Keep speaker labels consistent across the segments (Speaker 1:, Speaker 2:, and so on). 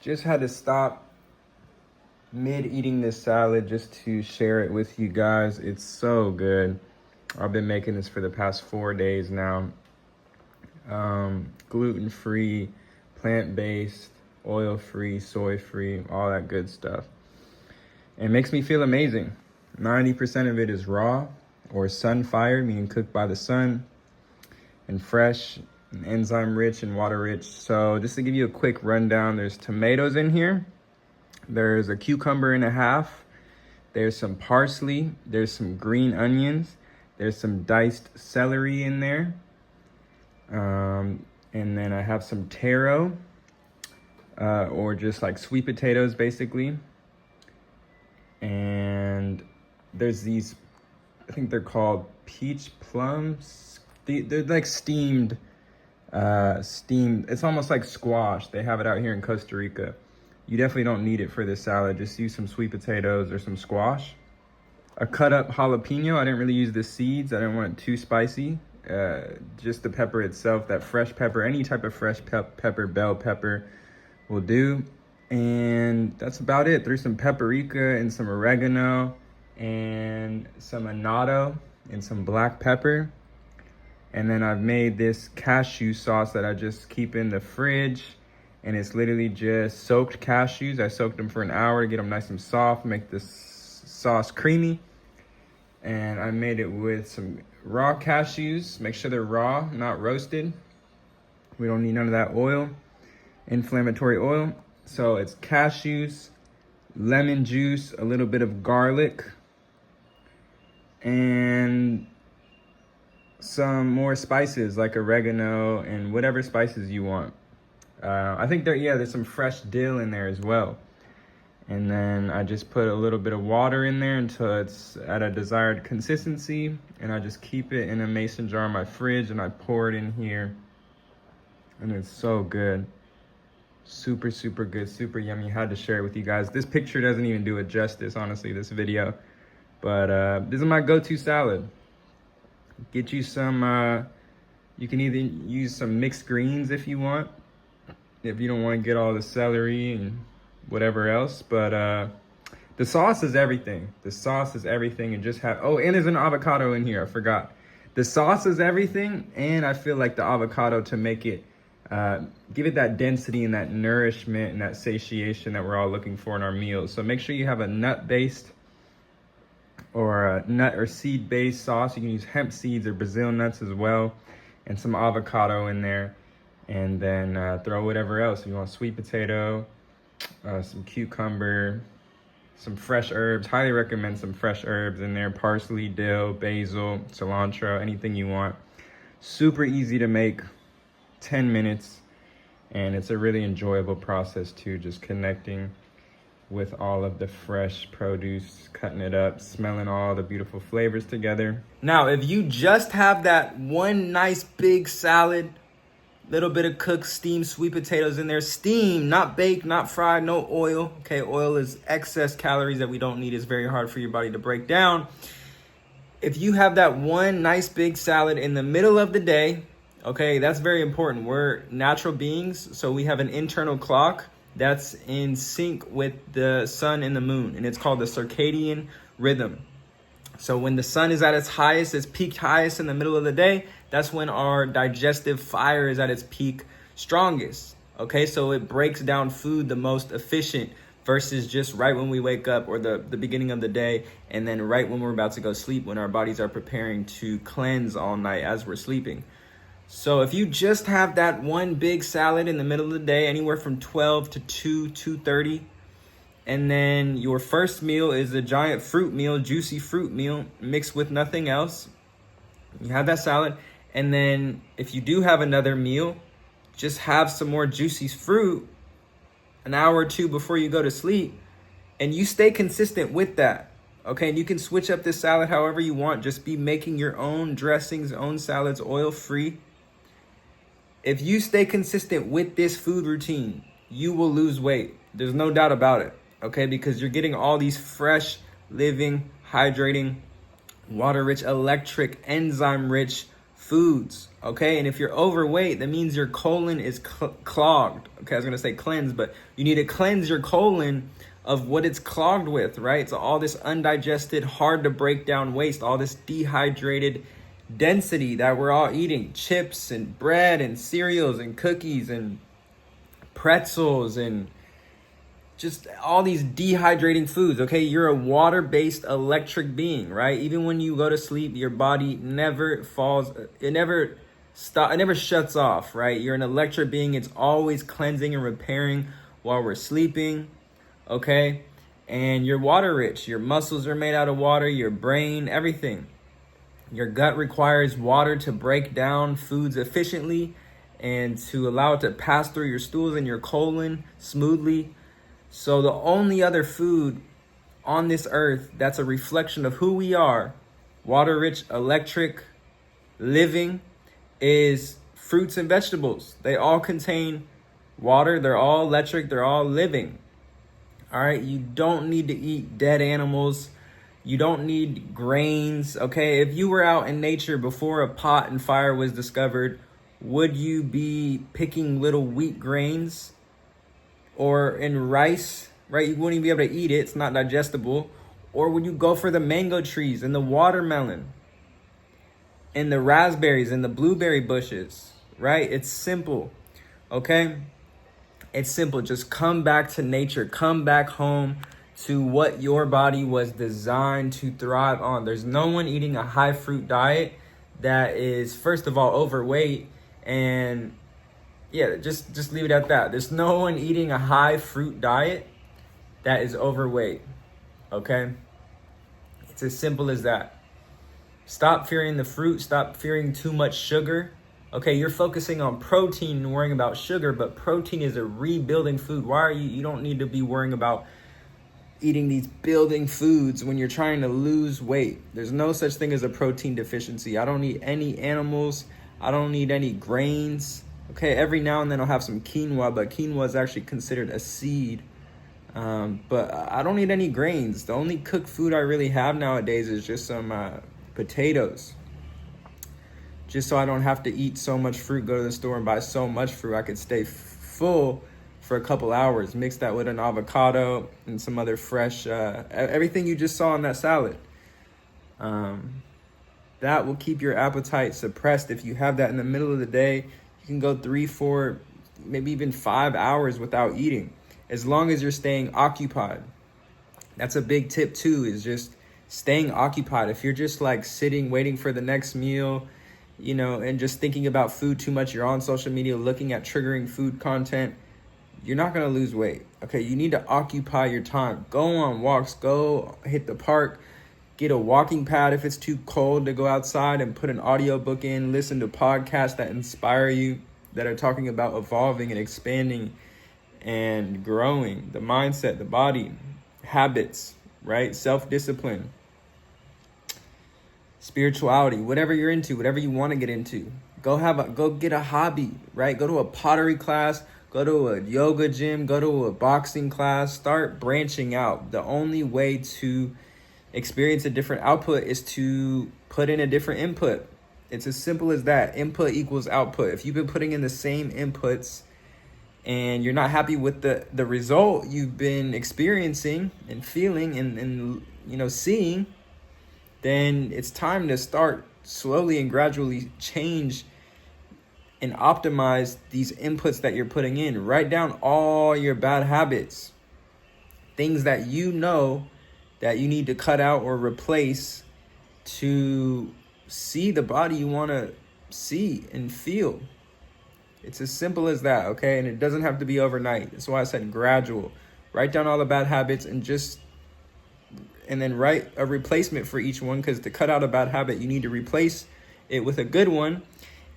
Speaker 1: Just had to stop mid eating this salad just to share it with you guys. It's so good. I've been making this for the past 4 days now. Gluten-free, plant-based, oil-free, soy-free, all that good stuff. And it makes me feel amazing. 90% of it is raw or sun-fired, meaning cooked by the sun, and fresh, and enzyme-rich and water-rich. So just to give you a quick rundown, there's tomatoes in here. There's a cucumber and a half. There's some parsley. There's some green onions. There's some diced celery in there. And then I have some taro, or just like sweet potatoes, basically. And there's these, I think they're called peach plums. They're like steamed. It's almost like squash. They have it out here in Costa Rica. You definitely don't need it for this salad. Just use some sweet potatoes or some squash. A cut up jalapeno. I didn't really use the seeds. I didn't want it too spicy. Just the pepper itself, that fresh pepper, any type of fresh pepper, bell pepper will do. And that's about it. There's some paprika and some oregano and some annatto and some black pepper. And then I've made this cashew sauce that I just keep in the fridge. And it's literally just soaked cashews. I soaked them for an hour to get them nice and soft, make this sauce creamy. And I made it with some raw cashews. Make sure they're raw, not roasted. We don't need none of that oil, inflammatory oil. So it's cashews, lemon juice, a little bit of garlic, and some more spices like oregano and whatever spices you want. I think there's some fresh dill in there as well. And then I just put a little bit of water in there until it's at a desired consistency. And I just keep it in a mason jar in my fridge and I pour it in here. And it's so good. Super, super good, super yummy. Had to share it with you guys. This picture doesn't even do it justice, honestly, this video. But this is my go-to salad. Get you some, you can either use some mixed greens if you want, if you don't want to get all the celery and whatever else. But the sauce is everything. The sauce is everything. And just have, oh, and there's an avocado in here, I forgot. The sauce is everything, and I feel like the avocado to make it, give it that density and that nourishment and that satiation that we're all looking for in our meals. So make sure you have a nut-based or a nut or seed-based sauce. You can use hemp seeds or Brazil nuts as well, and some avocado in there. And then throw whatever else. If you want sweet potato, some cucumber, some fresh herbs. Highly recommend some fresh herbs in there. Parsley, dill, basil, cilantro, anything you want. Super easy to make, 10 minutes. And it's a really enjoyable process too, just connecting with all of the fresh produce, cutting it up, smelling all the beautiful flavors together. Now, if you just have that one nice big salad, little bit of cooked steamed sweet potatoes in there, steamed, not baked, not fried, no oil. Okay, oil is excess calories that we don't need. It's very hard for your body to break down. If you have that one nice big salad in the middle of the day, okay, that's very important. We're natural beings, so we have an internal clock that's in sync with the sun and the moon, and it's called the circadian rhythm. So when the sun is at its highest, its peak highest in the middle of the day, that's when our digestive fire is at its peak strongest. Okay, so it breaks down food the most efficient versus just right when we wake up or the beginning of the day, and then right when we're about to go sleep, when our bodies are preparing to cleanse all night as we're sleeping. So if you just have that one big salad in the middle of the day, anywhere from 12 to 2:30, and then your first meal is a giant fruit meal, juicy fruit meal mixed with nothing else. You have that salad. And then if you do have another meal, just have some more juicy fruit an hour or two before you go to sleep. And you stay consistent with that. Okay, and you can switch up this salad however you want. Just be making your own dressings, own salads, oil-free. If you stay consistent with this food routine, you will lose weight. There's no doubt about it. Okay, because you're getting all these fresh, living, hydrating, water-rich, electric, enzyme-rich foods, okay? And if you're overweight, that means your colon is clogged. Okay, I was gonna say cleanse, but you need to cleanse your colon of what it's clogged with, right? So all this undigested, hard to break down waste, all this dehydrated density that we're all eating, chips and bread and cereals and cookies and pretzels and just all these dehydrating foods, okay? You're a water-based electric being, right? Even when you go to sleep, your body never falls, it never shuts off, right? You're an electric being. It's always cleansing and repairing while we're sleeping, okay? And you're water rich. Your muscles are made out of water, your brain, everything. Your gut requires water to break down foods efficiently and to allow it to pass through your stools and your colon smoothly. So the only other food on this earth that's a reflection of who we are, water-rich, electric, living, is fruits and vegetables. They all contain water. They're all electric. They're all living. All right. You don't need to eat dead animals. You don't need grains. Okay. If you were out in nature before a pot and fire was discovered, would you be picking little wheat grains or in rice, right? You wouldn't even be able to eat it. It's not digestible. Or would you go for the mango trees and the watermelon and the raspberries and the blueberry bushes, right? It's simple, okay? It's simple. Just come back to nature. Come back home to what your body was designed to thrive on. There's no one eating a high fruit diet that is, first of all, overweight. And yeah, just leave it at that. There's no one eating a high fruit diet that is overweight, okay? It's as simple as that. Stop fearing the fruit. Stop fearing too much sugar. Okay, you're focusing on protein and worrying about sugar, but protein is a rebuilding food. Why are you don't need to be worrying about eating these building foods when you're trying to lose weight. There's no such thing as a protein deficiency. I don't need any animals. I don't need any grains. Okay, every now and then I'll have some quinoa, but quinoa is actually considered a seed. But I don't need any grains. The only cooked food I really have nowadays is just some potatoes. Just so I don't have to eat so much fruit, go to the store and buy so much fruit. I could stay full for a couple hours. Mix that with an avocado and some other fresh, everything you just saw in that salad. That will keep your appetite suppressed. If you have that in the middle of the day, you can go 3, 4, maybe even 5 hours without eating, as long as you're staying occupied. That's a big tip too, is just staying occupied. If you're just like sitting, waiting for the next meal, you know, and just thinking about food too much, you're on social media looking at triggering food content, you're not going to lose weight. Okay, you need to occupy your time. Go on walks, go hit the park, get a walking pad if it's too cold to go outside, and put an audiobook in, listen to podcasts that inspire you, that are talking about evolving and expanding and growing the mindset, the body, habits, right? Self-discipline, spirituality, whatever you're into, whatever you want to get into. Go get a hobby, right? Go to a pottery class, go to a yoga gym, go to a boxing class, start branching out. The only way to experience a different output is to put in a different input. It's as simple as that. Input equals output. If you've been putting in the same inputs and you're not happy with the result you've been experiencing and feeling and you know, seeing, then it's time to start slowly and gradually change and optimize these inputs that you're putting in. Write down all your bad habits, things that you know that you need to cut out or replace to see the body you want to see and feel. It's as simple as that, okay? And it doesn't have to be overnight. That's why I said gradual. Write down all the bad habits and then write a replacement for each one, because to cut out a bad habit, you need to replace it with a good one.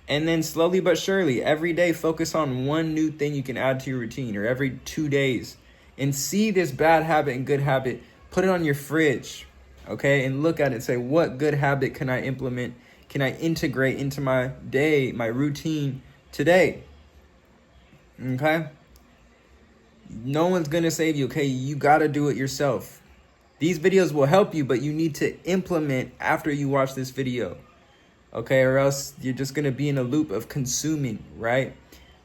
Speaker 1: And then slowly but surely, every day, focus on one new thing you can add to your routine, or every 2 days, and see this bad habit and good habit. Put it on your fridge, okay? And look at it and say, what good habit can I implement? Can I integrate into my day, my routine today? Okay? No one's going to save you, okay? You got to do it yourself. These videos will help you, but you need to implement after you watch this video. okay? Or else you're just going to be in a loop of consuming, right?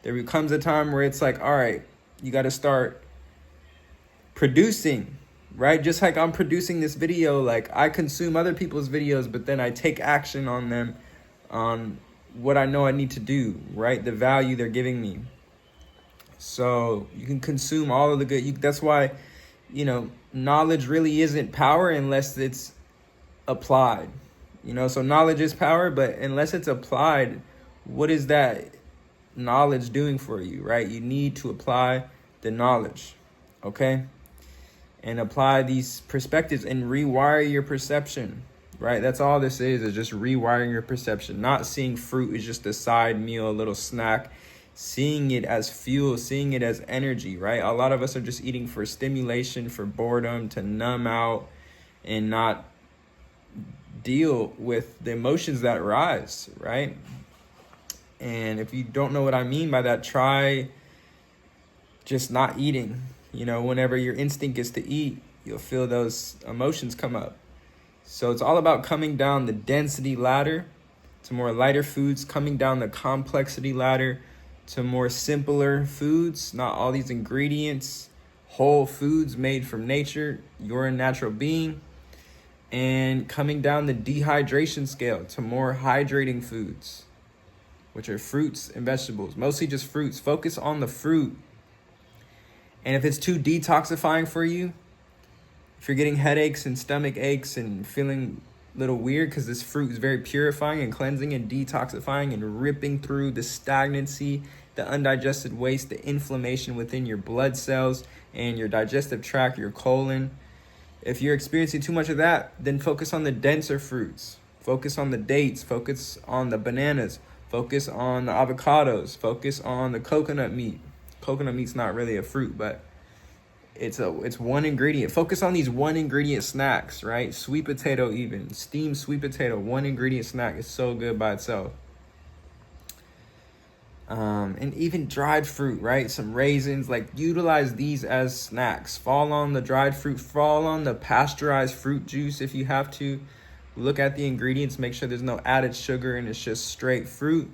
Speaker 1: There becomes a time where it's like, all right, you got to start producing, right? Just like I'm producing this video, like I consume other people's videos, but then I take action on them, on what I know I need to do, right? The value they're giving me. So you can consume all of the good. That's why, knowledge really isn't power unless it's applied. So knowledge is power, but unless it's applied, what is that knowledge doing for you, right? You need to apply the knowledge, okay? And apply these perspectives and rewire your perception, right? That's all this is just rewiring your perception. Not seeing fruit as just a side meal, a little snack, seeing it as fuel, seeing it as energy, right? A lot of us are just eating for stimulation, for boredom, to numb out and not deal with the emotions that rise, right? And if you don't know what I mean by that, try just not eating. Whenever your instinct is to eat, you'll feel those emotions come up. So it's all about coming down the density ladder to more lighter foods, coming down the complexity ladder to more simpler foods, not all these ingredients, whole foods made from nature. You're a natural being. And coming down the dehydration scale to more hydrating foods, which are fruits and vegetables, mostly just fruits. Focus on the fruit. And if it's too detoxifying for you, if you're getting headaches and stomach aches and feeling a little weird because this fruit is very purifying and cleansing and detoxifying and ripping through the stagnancy, the undigested waste, the inflammation within your blood cells and your digestive tract, your colon. If you're experiencing too much of that, then focus on the denser fruits. Focus on the dates. Focus on the bananas. Focus on the avocados. Focus on the coconut meat. Coconut meat's not really a fruit, but it's one ingredient. Focus on these one ingredient snacks, right? Sweet potato, even steamed sweet potato, one ingredient snack is so good by itself. And even dried fruit, right? Some raisins, like utilize these as snacks. Fall on the dried fruit, fall on the pasteurized fruit juice if you have to. Look at the ingredients, make sure there's no added sugar and it's just straight fruit,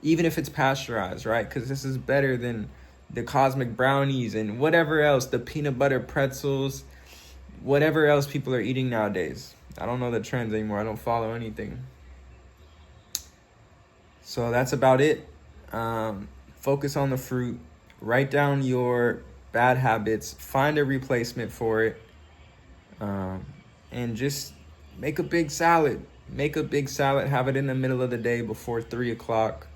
Speaker 1: even if it's pasteurized, right? Because this is better than the cosmic brownies and whatever else, the peanut butter pretzels, whatever else people are eating nowadays. I don't know the trends anymore. I don't follow anything. So that's about it. Focus on the fruit, write down your bad habits, find a replacement for it, and just make a big salad. Have it in the middle of the day before 3:00,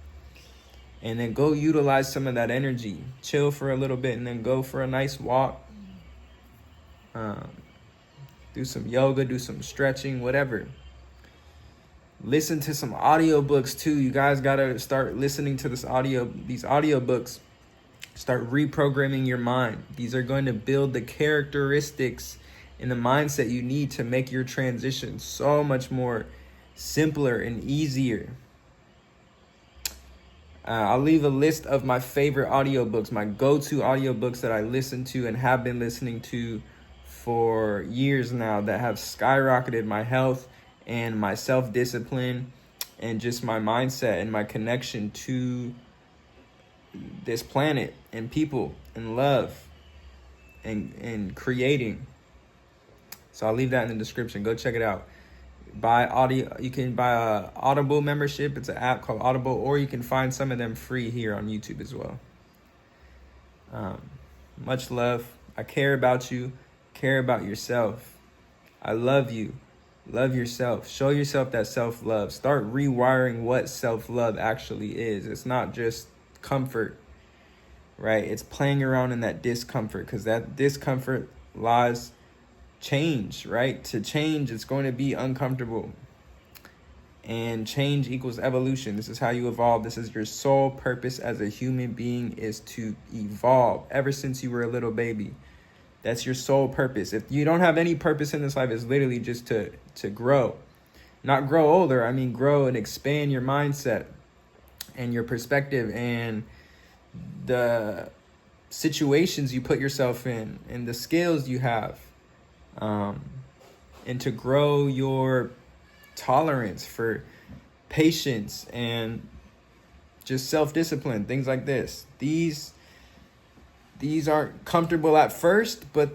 Speaker 1: and then go utilize some of that energy. Chill for a little bit and then go for a nice walk. Do some yoga, do some stretching, whatever. Listen to some audiobooks too. You guys gotta start listening to these audiobooks. Start reprogramming your mind. These are going to build the characteristics and the mindset you need to make your transition so much more simpler and easier. I'll leave a list of my favorite audiobooks, my go-to audiobooks that I listen to and have been listening to for years now that have skyrocketed my health and my self-discipline and just my mindset and my connection to this planet and people and love and creating. So I'll leave that in the description. Go check it out. Buy audio. You can buy a Audible membership. It's an app called Audible, or you can find some of them free here on YouTube as well. Much love. I care about you. Care about yourself. I love you. Love yourself. Show yourself that self-love. Start rewiring what self-love actually is. It's not just comfort, right? It's playing around in that discomfort, because that discomfort lies change, right? To change, it's going to be uncomfortable. And change equals evolution. This is how you evolve. This is your sole purpose as a human being, is to evolve ever since you were a little baby. That's your sole purpose. If you don't have any purpose in this life, it's literally just to grow. Not grow older. I mean, grow and expand your mindset and your perspective and the situations you put yourself in and the skills you have. And to grow your tolerance for patience and just self-discipline, things like this. These aren't comfortable at first, but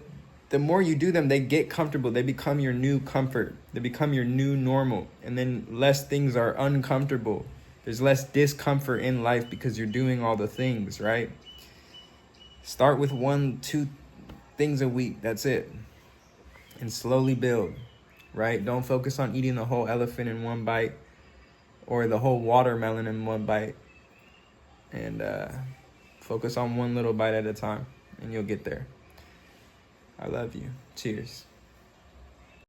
Speaker 1: the more you do them, they get comfortable. They become your new comfort. They become your new normal. And then less things are uncomfortable. There's less discomfort in life because you're doing all the things, right? Start with 1-2 things a week. That's it. And slowly build, right? Don't focus on eating the whole elephant in one bite or the whole watermelon in one bite. And focus on one little bite at a time, and you'll get there. I love you. Cheers.